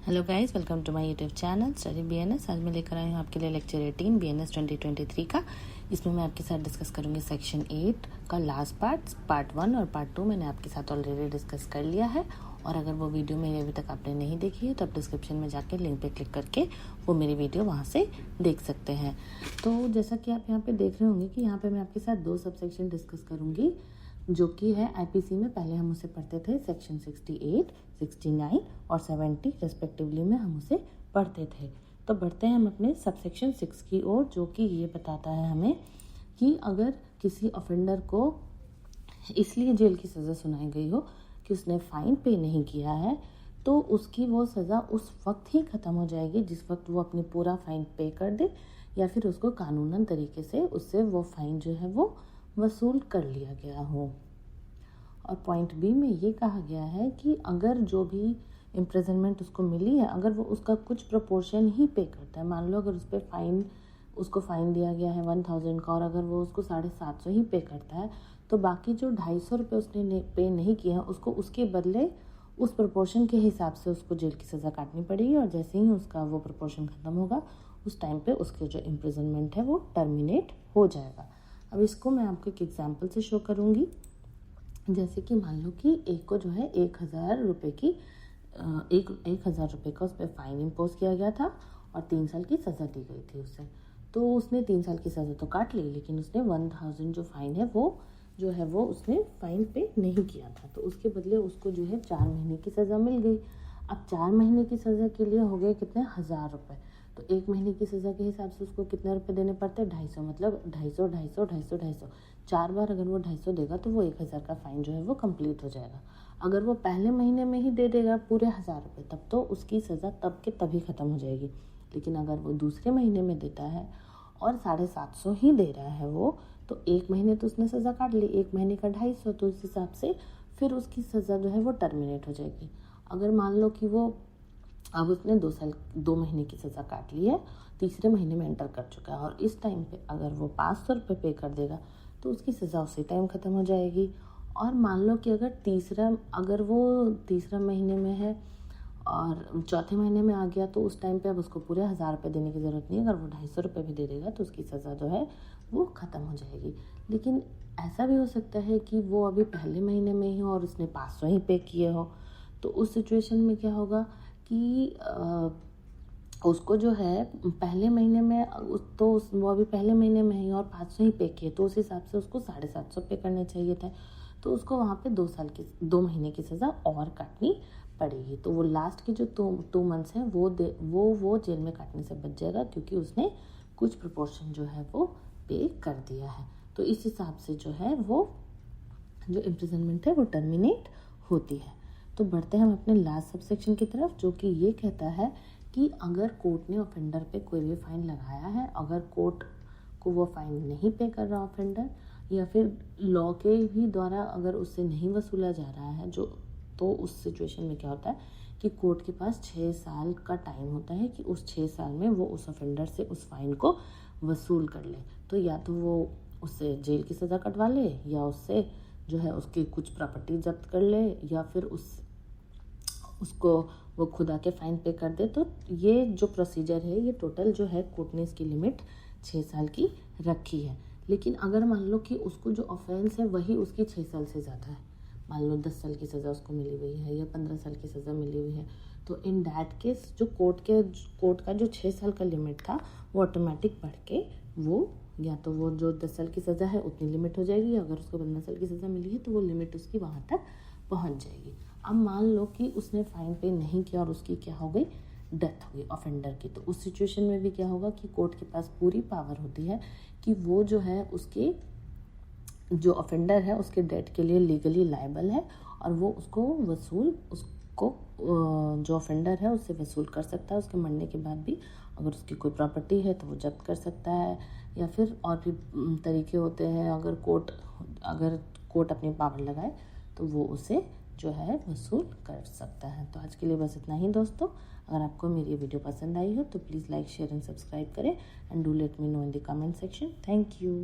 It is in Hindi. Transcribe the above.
Hello guys, welcome to my YouTube channel study BNS. आज मैं लेकर आई हूँ आपके लिए लेक्चर 18 बीएनएस 2023 का। इसमें मैं आपके साथ डिस्कस करूँगी सेक्शन 8 का लास्ट पार्ट 1 और पार्ट 2 मैंने आपके साथ ऑलरेडी डिस्कस कर लिया है। और अगर वो वीडियो मेरी अभी तक आपने नहीं देखी है तो आप डिस्क्रिप्शन में जाकर लिंक पे क्लिक करके वो मेरी वीडियो वहाँ से देख सकते हैं। तो जैसा कि आप यहाँ पे देख रहे होंगे कि यहाँ पे मैं आपके साथ 2 सबसेक्शन डिस्कस करूँगी, जो कि है आईपीसी में पहले हम उसे पढ़ते थे सेक्शन 68, 69 और 70 रेस्पेक्टिवली में हम उसे पढ़ते थे। तो बढ़ते हैं हम अपने सबसेक्शन 6 की ओर, जो कि ये बताता है हमें कि अगर किसी ऑफेंडर को इसलिए जेल की सज़ा सुनाई गई हो कि उसने फ़ाइन पे नहीं किया है, तो उसकी वो सज़ा उस वक्त ही ख़त्म हो जाएगी जिस वक्त वो अपनी पूरा फ़ाइन पे कर दे, या फिर उसको कानूनन तरीके से उससे वो फ़ाइन जो है वो वसूल कर लिया गया हो। और पॉइंट बी में ये कहा गया है कि अगर जो भी इम्प्रिजनमेंट उसको मिली है, अगर वो उसका कुछ प्रोपोर्शन ही पे करता है, मान लो अगर उस पर उसको फ़ाइन दिया गया है 1000 का और अगर वो उसको 750 ही पे करता है, तो बाकी जो 250 रुपये उसने पे नहीं किया है उसको उसके बदले उस प्रोपोर्शन के हिसाब से उसको जेल की सज़ा काटनी पड़ेगी। और जैसे ही उसका वो प्रोपोर्शन ख़त्म होगा उस टाइम पे उसके जो इम्प्रिजनमेंट है वो टर्मिनेट हो जाएगा। अब इसको मैं आपको एक एग्जाम्पल से शो करूँगी। जैसे कि मान लो कि एक को जो है 1000 रुपये की 1000 रुपये का उस पर फ़ाइन इम्पोज किया गया था और 3 साल की सज़ा दी गई थी उसे। तो उसने 3 साल की सज़ा तो काट ली, लेकिन उसने 1000 जो फ़ाइन है वो उसने फ़ाइन पे नहीं किया था, तो उसके बदले उसको जो है 4 महीने की सज़ा मिल गई। अब 4 महीने की सज़ा के लिए हो गए कितने 1000 रुपये, तो 1 महीने की सज़ा के हिसाब से उसको कितने रुपए देने पड़ते हैं 250, मतलब 250 250 250 250 4 बार अगर वो 250 देगा तो वो 1000 का फ़ाइन जो है वो कंप्लीट हो जाएगा। अगर वो पहले महीने में ही दे देगा पूरे 1000 रुपये, तब तो उसकी सज़ा तब के तभी ख़त्म हो जाएगी। लेकिन अगर वो दूसरे महीने में देता है और 750 ही दे रहा है वो, तो 1 महीने तो उसने सज़ा काट ली, 1 महीने का 250, तो इस हिसाब से फिर उसकी सज़ा जो है वो टर्मिनेट हो जाएगी। अगर मान लो कि वो अब उसने 2 महीने की सज़ा काट ली है, तीसरे महीने में एंटर कर चुका है और इस टाइम पे अगर वो 500 रुपये पे कर देगा तो उसकी सज़ा उसी टाइम ख़त्म हो जाएगी। और मान लो कि अगर वो तीसरा महीने में है और चौथे महीने में आ गया, तो उस टाइम पे अब उसको पूरे 1000 रुपये देने की ज़रूरत नहीं है। अगर वो 250 रुपये भी दे देगा तो उसकी सज़ा जो है वो ख़त्म हो जाएगी। लेकिन ऐसा भी हो सकता है कि वो अभी पहले महीने में ही हो और उसने 500 ही पे किए हो, तो उस सिचुएशन में क्या होगा कि उसको जो है पहले महीने में वो अभी पहले महीने में ही और 500 ही पे किए, तो उस हिसाब से उसको 750 पे करने चाहिए थे, तो उसको वहाँ पे 2 महीने की सज़ा और काटनी पड़ेगी। तो वो लास्ट के जो 2 मंथ्स हैं वो जेल में काटने से बच जाएगा, क्योंकि उसने कुछ प्रोपोर्शन जो है वो पे कर दिया है। तो इस हिसाब से जो है वो जो इम्प्रिजनमेंट है वो टर्मिनेट होती है। तो बढ़ते हैं हम अपने लास्ट सबसेक्शन की तरफ, जो कि ये कहता है कि अगर कोर्ट ने ऑफेंडर पे कोई भी फ़ाइन लगाया है, अगर कोर्ट को वो फ़ाइन नहीं पे कर रहा ऑफेंडर, या फिर लॉ के भी द्वारा अगर उससे नहीं वसूला जा रहा है तो उस सिचुएशन में क्या होता है कि कोर्ट के पास 6 साल का टाइम होता है कि उस 6 साल में वो उस ऑफेंडर से उस फ़ाइन को वसूल कर ले। तो या तो वो उससे जेल की सज़ा कटवा ले, या उससे जो है उसकी कुछ प्रॉपर्टी जब्त कर ले, या फिर उसको वो खुदा के फ़ाइन पे कर दे। तो ये जो प्रोसीजर है, ये टोटल जो है कोर्ट ने इसकी लिमिट 6 साल की रखी है। लेकिन अगर मान लो कि उसको जो ऑफेंस है वही उसकी 6 साल से ज़्यादा है, मान लो 10 साल की सज़ा उसको मिली हुई है या 15 साल की सज़ा मिली हुई है, तो इन डैट केस जो कोर्ट का जो 6 साल का लिमिट था वो ऑटोमेटिक बढ़ के वो या तो वो जो 10 साल की सज़ा है उतनी लिमिट हो जाएगी, अगर उसको 15 साल की सज़ा मिली है तो वो लिमिट उसकी वहाँ तक पहुँच जाएगी। अब मान लो कि उसने फ़ाइन पे नहीं किया और उसकी क्या हो गई, डेथ हो गई ऑफेंडर की, तो उस सिचुएशन में भी क्या होगा कि कोर्ट के पास पूरी पावर होती है कि वो जो है उसके जो ऑफेंडर है उसके डेथ के लिए लीगली लायबल है, और वो उसको जो ऑफेंडर है उससे वसूल कर सकता है। उसके मरने के बाद भी अगर उसकी कोई प्रॉपर्टी है तो वो जब्त कर सकता है, या फिर और भी तरीके होते हैं। अगर कोर्ट अपनी पावर लगाए तो वो उसे जो है वसूल कर सकता है। तो आज के लिए बस इतना ही दोस्तों। अगर आपको मेरी वीडियो पसंद आई हो तो please like share and subscribe करें, and do let me know in the comment section. Thank you.